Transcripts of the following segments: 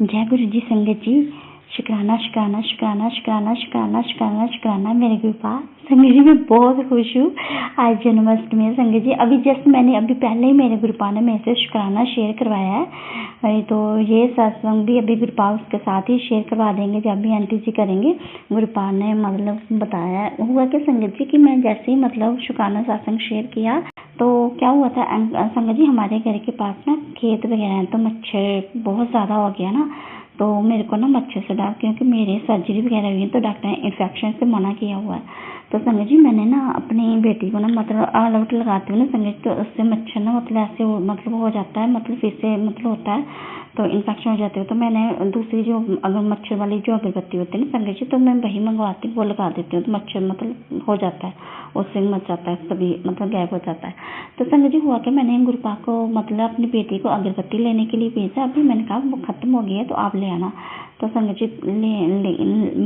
जय गुरु जी संगत जी। शुक्राना शुक्राना शुक्राना शुक्राना शुक्राना शुक्राना शुक्राना मेरे कृपा। संगत जी मैं बहुत खुश हूँ। आज जन्माष्टमी है संगत जी। अभी जस्ट मैंने अभी पहले ही मेरे गुरुपा ने मेरे से शुक्राना शेयर करवाया है, तो ये सत्संग भी अभी गुरुपा उसके साथ ही शेयर करवा देंगे जब भी आंटी जी करेंगे। गुरुपा ने मतलब बताया हुआ कि संगत जी कि मैं जैसे ही मतलब शुक्राना सत्संग शेयर किया तो क्या हुआ था संगत जी, हमारे घर के पास ना खेत वगैरह है, तो मच्छर बहुत ज़्यादा हो गया ना, तो मेरे को ना मच्छर से डर, क्योंकि मेरे सर्जरी वगैरह हुई है तो डॉक्टर ने इन्फेक्शन से मना किया हुआ है। तो संगत जी मैंने ना अपनी बेटी को ना मतलब ऑल आउट लगाती हूँ ना संगत, तो उससे मच्छर ना मतलब ऐसे मतलब हो जाता है, मतलब फिर से मतलब होता है तो इन्फेक्शन हो जाती है। तो मैंने दूसरी जो अगर मच्छर वाली जो अगरबत्ती होती है ना संगत जी, तो मैं वही मंगवाती हूँ, वो लगा देती हूँ तो मच्छर मतलब हो जाता है, उससे मच जाता है, सभी मतलब गायब हो जाता है। तो संगत जी हुआ कि मैंने गुरुपा को मतलब अपनी बेटी को अगरबत्ती लेने के लिए भेजा। अभी मैंने कहा वो खत्म हो गई है तो आप ले आना। तो संगत जी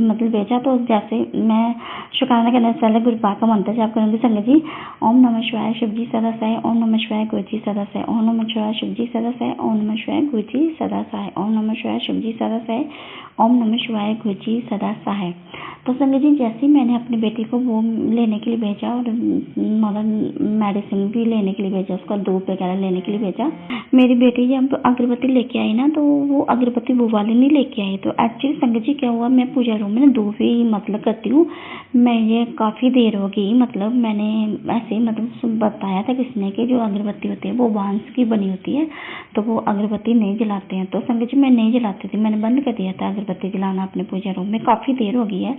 मतलब भेजा, तो जैसे मैं शुक्राना करने से पहले गुरुपा का मंत्र जाप करूँगी संगत जी। ओम नमः शिवाय शिव जी सदा सहाय, ओम नमः शिवाय गुरु जी सदा सहाय, ओम नमः शिवाय शिव जी सदा सहाय, ओम नमः शिवाय गुरु जी सदा सहाय, ओम नमः शिवाय शिव जी सदा सहाय, ओम नमः शिवाय गुरु जी सदा सहाय। तो संगत जी जैसे ही मैंने अपनी बेटी को वो लेने के लिए भेजा और मतलब मेडिसिन भी लेने के लिए भेजा, उसका धूप वगैरह लेने के लिए भेजा, मेरी बेटी जब अगरबत्ती लेके आई ना तो वो अगरबत्ती वो वाली नहीं लेके आई। तो एक्चुअली संगत जी क्या हुआ, मैं पूजा रूम में धूप ही मतलब करती हूँ, मैं ये काफ़ी देर हो गई, मतलब मैंने ऐसे ही मतलब बताया था किसने कि जो अगरबत्ती होती है वो बांस की बनी होती है, तो वो अगरबत्ती नहीं जलाते हैं। तो संगत जी मैं नहीं जलाती थी, मैंने बंद कर दिया था अगरबत्ती जलाना अपने पूजा रूम में, काफ़ी देर हो गई है।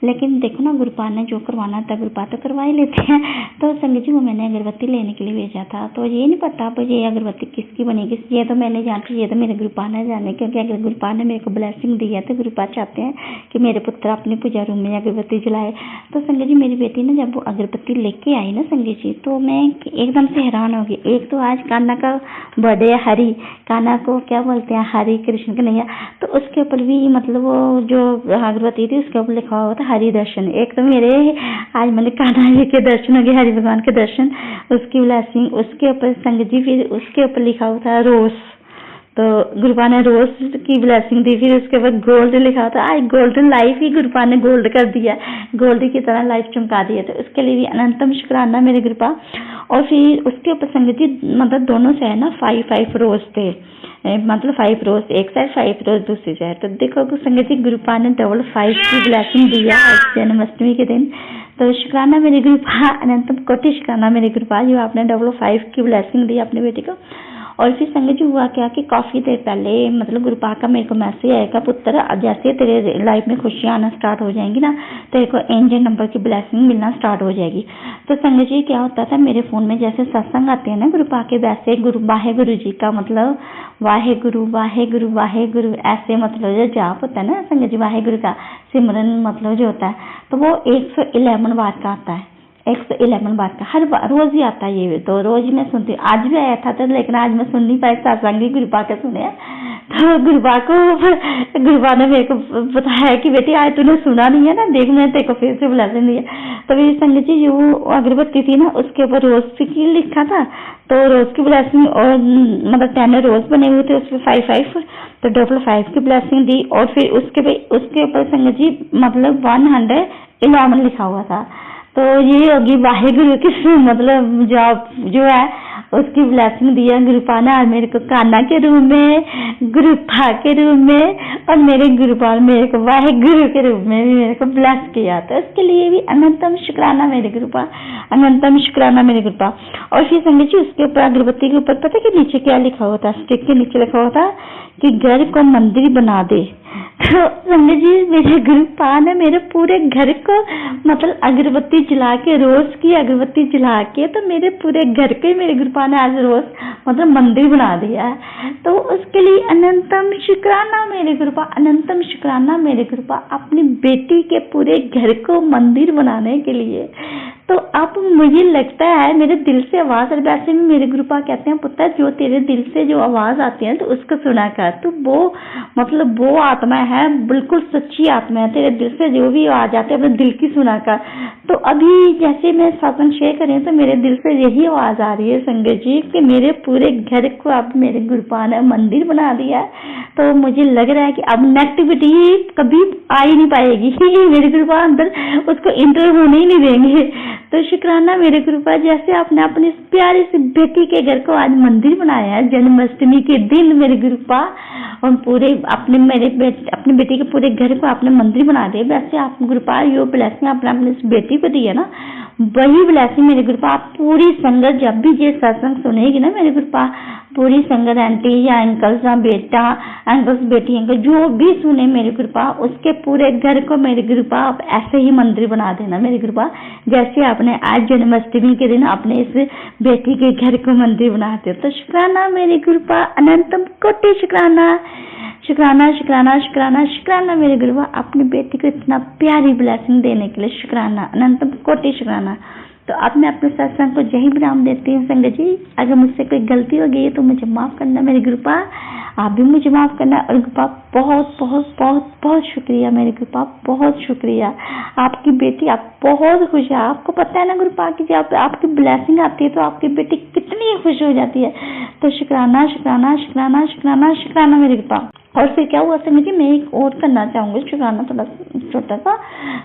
लेकिन देखो ना गुरुपा ने जो करवाना था गुरुपा तो करवा ही लेते हैं। तो संगत जी वो मैंने अगरबत्ती लेने के लिए भेजा था, तो ये नहीं पता अब ये अगरबत्ती किसकी बनेगी, ये तो मैं नहीं जानती, ये तो मेरे गुरुपा ने जाने, क्योंकि अगर गुरुपा ने मेरे को ब्लेसिंग दी है तो गुरुपा चाहते हैं कि मेरे पुत्र अपनी पूजा रूम में अगरबत्ती जलाए। तो संगत जी मेरी बेटी ने जब वो अगरबत्ती लेके आई ना संगत जी, तो मैं एकदम से हैरान हो गई। एक तो आज कान्हा का बर्थडे है, हरि कान्हा को क्या बोलते हैं, हरि कृष्ण कन्हैया, तो उसके ऊपर भी मतलब वो जो अगरबत्ती थी उसके ऊपर लिखा हुआ था हरि दर्शन। एक तो मेरे आज मैंने कान्हा जी के दर्शन हो गए, हरि भगवान के दर्शन, उसकी ब्लेसिंग। उसके ऊपर संगत जी फिर उसके ऊपर लिखा हुआ था रोज, तो गुरुपा ने रोज की ब्लेसिंग दी। फिर उसके बाद गोल्ड लिखा था, आज गोल्डन लाइफ ही गुरुपा ने गोल्ड कर दिया, गोल्ड की तरह लाइफ चमका दी है, तो उसके लिए भी अनंतम शुक्राना मेरे गुरुपा। और फिर उसके ऊपर संगत जी मतलब दोनों से है ना 5 रोज थे, मतलब 5 रोज एक साइड 5 रोज दूसरी साइड। तो देखो संगत जी गुरुपा ने डबल 5 की ब्लेसिंग दिया आज जन्माष्टमी के दिन। तो शुक्राना मेरे गुरुपा, अनंतम कोटि शुक्राना मेरे गुरुपा जो आपने डबल 5 की ब्लेसिंग दी अपनी बेटी को। और फिर संगत जी हुआ क्या कि काफ़ी देर पहले मतलब गुरुपा का मेरे को मैसेज आएगा, पुत्र जैसे तेरे लाइफ में खुशियाँ आना स्टार्ट हो जाएंगी ना, तेरे को एंजल नंबर की ब्लेसिंग मिलना स्टार्ट हो जाएगी। तो संगत जी क्या होता था मेरे फ़ोन में जैसे सत्संग आते हैं ना गुरुपा के, वैसे वाहे गुरु जी का मतलब वाहे गुरु ऐसे मतलब जो जाप होता है ना संगत जी, वाहे गुरु का सिमरन मतलब जो होता है, तो वो 111 बार का आता है, 111 बार का हर बार रोज ही आता है। ये तो रोज ही मैं सुनती हूँ, आज भी आया था तो, लेकिन आज मैं सुन नहीं पाई, सत्संग गुरुपा के सुने। तो गुरुपा ने मेरे को बताया कि बेटी आज तूने सुना नहीं है ना, देख मैं तेरे को फिर से ब्लेसिंग दी है। तो मेरी संगत जी जो अगरबत्ती थी ना उसके ऊपर रोज की लिखा था, तो रोज की ब्लेसिंग और मतलब 10 रोज बने हुए थे उसमें 5 तो डबल 5 की ब्लेसिंग दी। और फिर उसके ऊपर संगत जी मतलब 111 लिखा हुआ था। तो ये होगी वाहेगुरु की मतलब जो है उसकी ब्लेसिंग दिया गुरुपा ने आज मेरे को कान्हा के रूप में, गुरुपा के रूप में, और मेरे गुरुपा ने मेरे को वाहेगुरु के रूप में भी मेरे को ब्लेस किया। तो इसके लिए भी अनंतम शुक्राना मेरे गुरुपा, अनंतम शुक्राना मेरे गुरुपा। और फिर संगत जी उसके ऊपर अगरबत्ती के ऊपर पता कि नीचे क्या लिखा हुआ था, स्टिक के नीचे लिखा हुआ था कि घर को मंदिर बना दे। तो संगत जी मेरे गुरुपा ने मेरे पूरे घर को मतलब अगरबत्ती जला के, रोज की अगरबत्ती जला के, तो मेरे पूरे घर के मेरे गुरुपा ने आज रोज मतलब मंदिर बना दिया है। तो उसके लिए अनंतम शुक्राना मेरे गुरुपा, अनंतम शुक्राना मेरे गुरुपा अपनी बेटी के पूरे घर को मंदिर बनाने के लिए। तो अब मुझे लगता है मेरे दिल से आवाज, और वैसे भी मेरे गुरुपा कहते हैं पुत्र जो तेरे दिल से जो आवाज आती है तो उसको सुना कर, तो वो मतलब वो आत्मा है, बिल्कुल सच्ची आत्मा है, तेरे दिल से जो भी आवाज आती है अपने दिल की सुना कर। तो अभी जैसे मैं सत्संग शेयर करें तो मेरे दिल से यही आवाज आ रही है संगत जी कि मेरे पूरे घर को अब मेरे गुरुपा ने मंदिर बना दिया है। तो मुझे लग रहा है कि अब नेगेटिविटी कभी आ ही नहीं पाएगी, मेरे गुरुपा अंदर उसको इंटर होने ही नहीं देंगे। तो शुक्राना मेरे गुरुपा, जैसे आपने अपनी प्यारी सी बेटी के घर को आज मंदिर बनाया है जन्माष्टमी के दिन मेरे गुरुपा, और पूरे अपने बेटी के पूरे घर को आपने मंदिर बना दिया, वैसे आप गुरुपा यो ब्लेसिंग आपने अपनी बेटी को दी है ना, वही ब्लेसिंग मेरे गुरुपा आप पूरी संगत जब भी ये सत्संग सुनेगी ना मेरे गुरुपा, पूरी संगत आंटी या अंकल या बेटा अंकल्स बेटी अंकल जो भी सुने मेरे गुरुपा, उसके पूरे घर को मेरे गुरुपा आप ऐसे ही मंदिर बना देना मेरे गुरुपा, जैसे आपने आज जन्माष्टमी के दिन अपने इस बेटी के घर को मंदिर बनाते हो। तो शुक्राना मेरे गुरुपा, अनंतम कोटि शुक्राना, शुक्राना शुक्राना शुक्राना शुक्राना मेरे गुरुपा, अपनी बेटी को इतना प्यारी ब्लेसिंग देने के लिए शुक्राना, अनंतम कोटि शुक्राना। तो अब मैं अपने सत्संग को यही विराम देती हूँ संगत जी। अगर मुझसे कोई गलती हो गई है तो मुझे माफ करना मेरे गुरुपा, आप भी मुझे माफ करना। और गुरुपा बहुत बहुत बहुत बहुत शुक्रिया मेरे गुरुपा, बहुत शुक्रिया। आपकी बेटी आप बहुत खुश है, आपको पता है ना गुरुपा की जब आपकी ब्लेसिंग आती है तो आपकी बेटी कितनी खुश हो जाती है। तो शुक्राना शुक्राना शुक्राना शुक्राना शुक्राना मेरे गुरुपा। और फिर क्या हुआ संगत जी, मैं एक और करना चाहूंगी शुक्राना थोड़ा छोटा सा।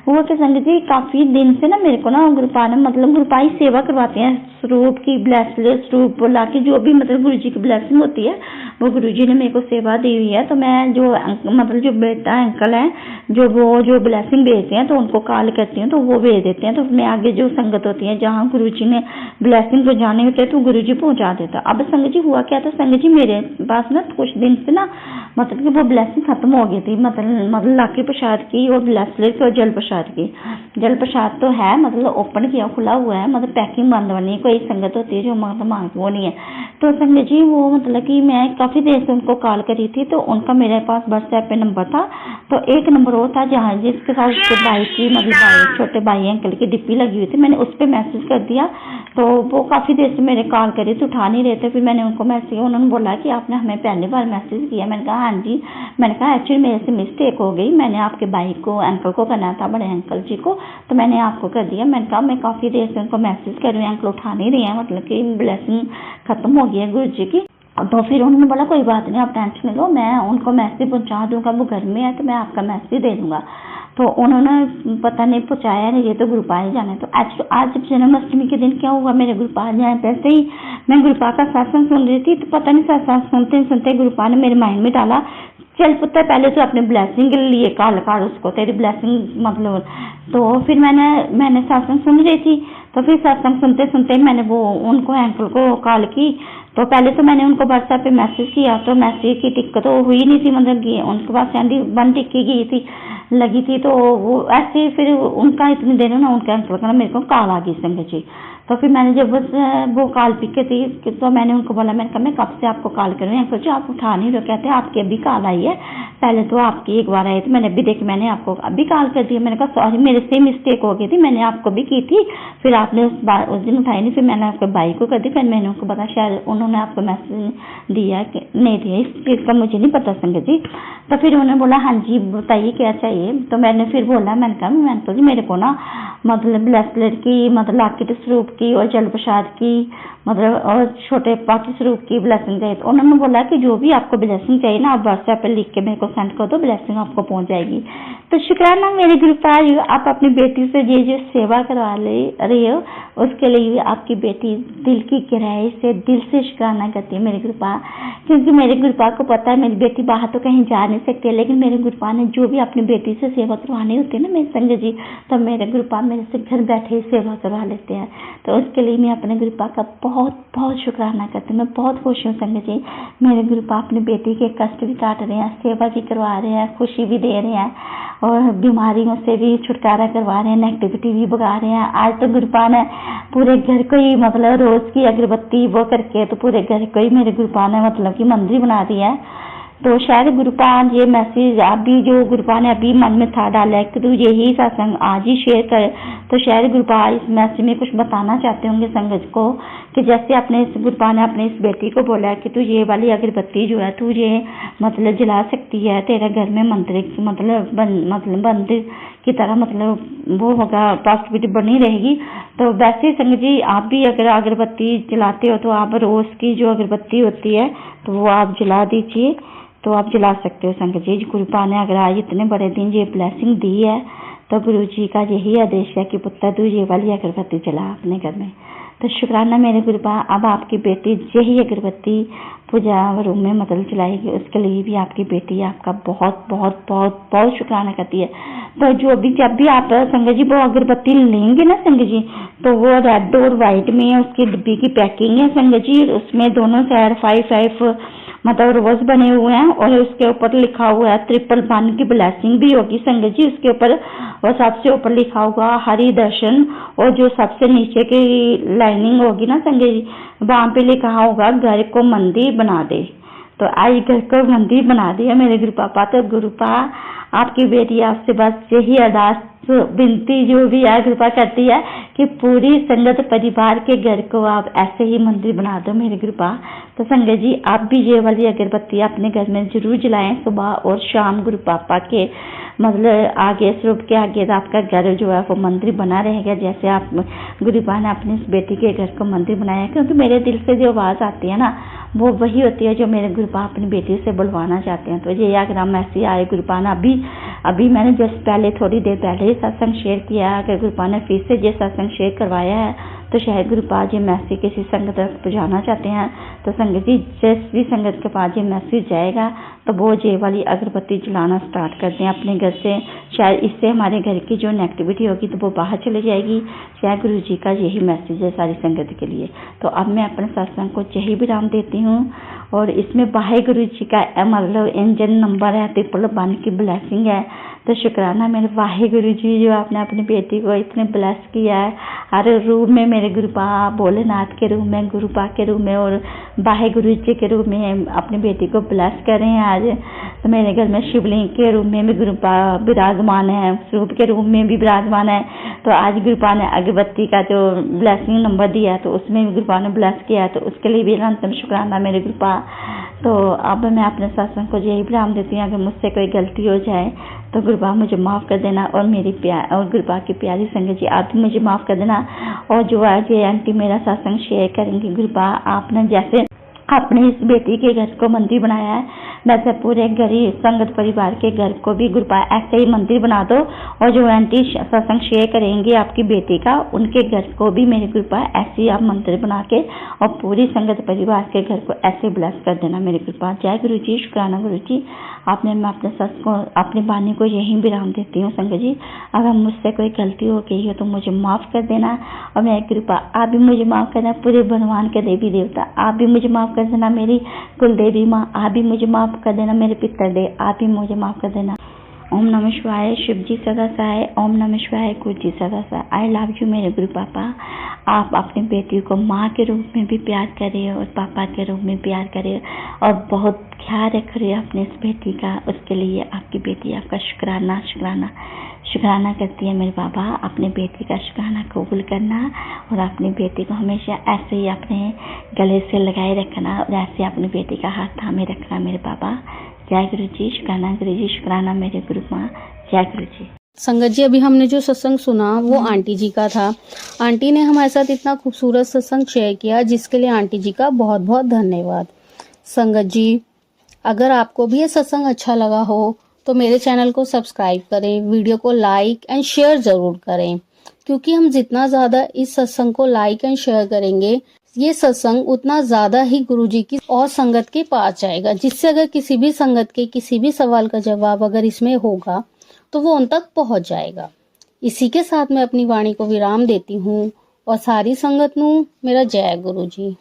हुआ कि संगत जी काफी दिन से ना मेरे को ना गुरुपा ने मतलब गुरुपा ही सेवा करवाते हैं, स्वरूप की ब्लेसिंग स्वरूप ला के जो भी मतलब गुरु जी की ब्लेसिंग होती है वो गुरु जी ने मेरे को सेवा दी हुई है। तो मैं जो मतलब जो बेटा अंकल है जो वो जो ब्लेसिंग भेजते हैं तो उनको कॉल करती हूँ तो वो भेज देते हैं। तो मैं आगे जो संगत होती है जहाँ गुरु जी ने ब्लेसिंग पहुँचाने होते हैं तो गुरु जी पहुँचा देता। अब संगत जी हुआ क्या था संगत जी, मेरे पास ना कुछ दिन से ना मतलब कि वो ब्लेसिंग खत्म हो गई थी, मतलब लाखी प्रसाद की और ब्लेसलेट और जल प्रसाद की। जल प्रसाद तो है मतलब ओपन किया खुला हुआ है, मतलब पैकिंग बंद बनी, कोई संगत होती है जो मतलब मांग वो नहीं है। तो संगत जी वो मतलब कि मैं काफी देर से उनको कॉल करी थी तो उनका मेरे पास व्हाट्सएप पे नंबर था, तो एक नंबर वो था जहाँ जिसके साथ उसके भाई की मतलब भाई छोटे भाई अंकल की डिप्पी लगी हुई थी। मैंने उस पर मैसेज कर दिया तो वो काफी देर से मेरे कॉल करी तो उठा नहीं रहे थे। फिर मैंने उनको मैसेज, उन्होंने बोला कि आपने हमें पहली बार मैसेज किया। मैंने कहा हाँ जी। मैंने कहा एक्चुअली मेरे से मिस्टेक हो गई, मैंने आपके भाई को अंकल को करना था, बड़े अंकल जी को, तो मैंने आपको कर दिया। मैंने कहा मैं काफी देर से उनको मैसेज कर रही हूँ, अंकल उठा नहीं रहे हैं, मतलब कि ब्लेसिंग खत्म हो गई है गुरु जी की। तो फिर उन्होंने बोला कोई बात नहीं आप टेंशन नहीं लो, मैं उनको मैसेज पहुंचा दूंगा, वो घर में है तो मैं आपका मैसेज दे दूंगा। तो उन्होंने पता नहीं पहुंचाया नहीं, ये तो गुरुपा ही जाने। तो आज जन्माष्टमी के दिन क्या हुआ, मेरे गुरुपा जाए वैसे ही मैं गुरुपा का सत्संग सुन रही थी तो पता नहीं सत्संग सुनते सुनते गुरुपा ने मेरे माइंड में डाला चल पुत्र पहले तो अपने ब्लेसिंग के लिए कॉल कर उसको, तेरी ब्लेसिंग मतलब। तो फिर मैंने सत्संग सुन रही थी तो फिर सत्संग सुनते सुनते मैंने वो उनको अंकल को कॉल की। तो पहले तो मैंने उनको व्हाट्सएप पे मैसेज किया तो मैसेज की टिक तो हुई नहीं थी, मतलब कि उनके पास सेंडी 1 टिक की गई थी लगी थी। तो वो ऐसे फिर उनका इतनी देर ना उनके अंकल का मेरे को कॉल आ गई संगत जी। तो फिर मैंने जब वो कॉल पिक थी तो मैंने उनको बोला, मैंने कहा मैं कब से आपको कॉल कर रही हूँ अंकल जी, आप उठा नहीं रहे। कहते हैं आपकी अभी कॉल आई है, पहले तो आपकी एक बार आई थी मैंने अभी देखी, मैंने आपको अभी कॉल कर दिया। मैंने कहा सॉरी मेरे से मिस्टेक हो गई थी, मैंने आपको भी की थी, फिर आपने उस दिन उठाई नहीं, फिर मैंने आपके भाई को कर दी, फिर मैंने उनको पता शायद उन्होंने आपको मैसेज दिया कि नहीं दिया, इस चीज़ का मुझे नहीं पता संगत जी। तो फिर उन्होंने बोला हाँ जी बताइए क्या चाहिए। तो मैंने फिर बोला, मैंने कहा मैं तो जी मेरे को ना मतलब ब्लेसलेट की मतलब लाखी स्वरूप की और जल प्रसाद की मतलब और छोटे बाकी स्वरूप की ब्लेसिंग चाहिए। तो उन्होंने बोला कि जो भी आपको ब्लेसिंग चाहिए ना आप व्हाट्सएप पे लिख के मेरे को सेंड कर दो, ब्लेसिंग आपको पहुंच जाएगी। तो शुक्राना मेरे गुरुपाल, आप अपनी बेटी से ये जो सेवा करवा ले रही हो उसके लिए आपकी बेटी दिल की गहराई से दिल से शुक्राना करती है मेरे गुरुपा। क्योंकि मेरे गुरुपा को पता है मेरी बेटी बाहर तो कहीं जा नहीं सकती, लेकिन मेरे गुरुपा ने जो भी अपनी बेटी से सेवा करवानी होती है ना मेरे संगत जी, तो मेरे गुरुपा मेरे से घर बैठे ही सेवा करवा लेते हैं। तो उसके लिए मैं अपने गुरुपा का बहुत बहुत शुक्राना करती हूँ। मैं बहुत खुश हूँ संगत जी, मेरे गुरुपा अपनी बेटी के कष्ट भी काट रहे हैं, सेवा भी करवा रहे हैं, खुशी भी दे रहे हैं और बीमारियों से भी छुटकारा करवा रहे हैं, नेगेटिविटी भी भगा रहे हैं। आज तो गुरुपा ने पूरे घर को ही मतलब रोज की अगरबत्ती वो करके तो पूरे घर को ही मेरे गुरुपा ने मतलब कि मंदिर बना दिया है। तो शायद गुरुपाल ये मैसेज अभी जो गुरुपाल ने अभी मन में था डाला है कि तू यही सत्संग आज ही शेयर कर, तो शायद गुरुपाल इस मैसेज में कुछ बताना चाहते होंगे संगत को कि जैसे अपने इस गुरुपाल ने अपने इस बेटी को बोला है कि तू ये वाली अगरबत्ती जो है तू ये मतलब जला सकती है, तेरे घर में मंदिर मतलब मंदिर की तरह मतलब वो होगा, पॉजिटिविटी बनी रहेगी। तो वैसे संगत जी आप भी अगर अगरबत्ती जलाते हो तो आप रोज की जो अगरबत्ती होती है तो वो आप जला दीजिए, तो आप जला सकते हो संगत जी। गुरुपाल ने अगर आज इतने बड़े दिन ये ब्लेसिंग दी है तो गुरु जी का यही आदेश है कि पुत्र तू ये वाली अगरबत्ती जला अपने घर में। तो शुक्राना मेरे गुरुपाल, अब आपकी बेटी यही अगरबत्ती पूजा रूम में मतलब जलाएगी, उसके लिए भी आपकी बेटी आपका बहुत बहुत बहुत बहुत शुक्राना करती है। तो जो भी जब भी आप संगत जी वो अगरबत्ती लेंगे ना संगत जी, तो वो रेड और व्हाइट में उसकी डिब्बी की पैकिंग है संगत जी, उसमें दोनों साइड 5 मतलब रोज बने हुए हैं और उसके ऊपर लिखा हुआ है 1 की ब्लेसिंग भी होगी संगत जी उसके ऊपर, और सबसे ऊपर लिखा होगा हरि दर्शन, और जो सबसे नीचे की लाइनिंग होगी ना संगत जी वहां पे लिखा होगा घर को मंदिर बना दे। तो आज घर को मंदिर बना दिया मेरे गुरु पापा। तो गुरुपा आपकी बेटी आपसे बस यही अरदास विनती जो भी है कृपा करती है कि पूरी संगत परिवार के घर को आप ऐसे ही मंदिर बना दो मेरे कृपा। तो संगत जी आप भी ये वाली अगरबत्ती अपने घर में जरूर जलाएं सुबह और शाम गुरु पापा के मतलब आगे स्वरूप के आगे आपका घर जो है वो मंदिर बना रहेगा, जैसे आप गुरुपा ने अपनी इस बेटी के घर को मंदिर बनाया। क्योंकि मेरे दिल से जो आवाज़ आती है ना वो वही होती है जो मेरे गुरुपा अपनी बेटी से बुलवाना चाहते हैं। तो ये अगर हम ऐसे आए गुरुपा ने अभी मैंने जस्ट पहले थोड़ी देर पहले ही सत्संग शेयर किया है, अगर गुरुपा ने फिर से ये सत्संग शेयर करवाया है तो शायद गुरुपा जी मैसेज किसी संगत तक पहुँचाना चाहते हैं। तो संगत जी जिस भी संगत के पास ये मैसेज जाएगा तो वो ये वाली अगरबत्ती जलाना स्टार्ट कर दें अपने घर से, शायद इससे हमारे घर की जो नेगेटिविटी होगी तो वो बाहर चली जाएगी। शायद गुरु जी का यही मैसेज है सारी संगत के लिए। तो अब मैं अपने सत्संग को यही विराम देती हूँ और इसमें वाहे गुरु जी का मतलब इंजन नंबर है 1 की ब्लेसिंग है। तो शुक्राना मेरे वाहे गुरु जी जो आपने अपनी बेटी को इतने ब्लेस किया है हर रूप में, मेरे गुरुपा भोलेनाथ के रूप में, गुरुपा के रूप में और वाहे गुरु जी के रूप में अपनी बेटी को ब्लेस करें आज। तो मेरे घर में शिवलिंग के रूप में भी गुरुपा विराजमान है, स्वरूप के रूप में भी विराजमान है। तो आज गुरुपा ने अगरबत्ती का जो ब्लेसिंग नंबर दिया है तो उसमें भी गुरुपा ने ब्लेस किया है, तो उसके लिए भी अनंतम शुक्राना मेरे गुरुपा। तो अब मैं अपने सत्संग को यही विराम देती हूँ, अगर मुझसे कोई गलती हो जाए तो गुरुपा मुझे माफ़ कर देना और मेरी और गुरुपा की प्यारी संगत जी आप भी मुझे माफ़ कर देना। और जो आज ये आंटी मेरा सत्संग शेयर करेंगी गुरुपा, आपने जैसे अपनी इस बेटी के घर को मंदिर बनाया है वैसे पूरे गरीब संगत परिवार के घर को भी गुरुपा ऐसे ही मंदिर बना दो। और जो आंटी सत्संग शेयर करेंगे आपकी बेटी का उनके घर को भी मेरे गुरुपा ऐसे ही आप मंदिर बना के और पूरी संगत परिवार के घर को ऐसे ब्लेस कर देना मेरे गुरुपा। जय गुरु जी, शुक्राना गुरु जी। आपने मैं अपने सत्संग को अपनी वाणी को यहीं विराम देती हूँ संगत जी। अगर मुझसे कोई गलती हो गई है तो मुझे माफ़ कर देना और मेरे कृपा आप भी मुझे माफ़ करना, पूरे भगवान के देवी देवता आप भी मुझे माफ़ कर देना, मेरी कुल देवी माँ आप भी मुझे माफ़ कर देना, मेरे पितृदेव आप भी मुझे माफ़ कर देना। ओम नमः शिवाय, शिव जी सदा सहाय, ओम नमः शिवाय, गुरु जी सदा सहाय। आई लव यू मेरे गुरु पापा। आप अपनी बेटी को माँ के रूप में भी प्यार करिए और पापा के रूप में प्यार करिए और बहुत ख्याल रख रही है अपने इस बेटी का, उसके लिए आपकी बेटी आपका शुक्राना शुक्राना शुक्राना करती है मेरे बाबा। अपने बेटी का शुक्राना कबूल करना और अपनी बेटी को हमेशा ऐसे ही अपने गले से लगाए रखना और ऐसे अपनी बेटी का हाथ थामे रखना मेरे बाबा। जय गुरु जी, शुक्राना गुरु जी, शुक्राना मेरे गुरु माँ। जय गुरु जी। संगत जी अभी हमने जो सत्संग सुना वो आंटी जी का था। आंटी ने हमारे साथ इतना खूबसूरत सत्संग शेयर किया जिसके लिए आंटी जी का बहुत बहुत धन्यवाद। संगत जी अगर आपको भी ये सत्संग अच्छा लगा हो तो मेरे चैनल को सब्सक्राइब करें, वीडियो को लाइक एंड शेयर जरूर करें, क्योंकि हम जितना ज्यादा इस सत्संग को लाइक एंड शेयर करेंगे ये सत्संग उतना ज्यादा ही गुरुजी की और संगत के पास जाएगा, जिससे अगर किसी भी संगत के किसी भी सवाल का जवाब अगर इसमें होगा तो वो उन तक पहुंच जाएगा। इसी के साथ मैं अपनी वाणी को विराम देती हूँ और सारी संगत नू मेरा जय गुरु जी।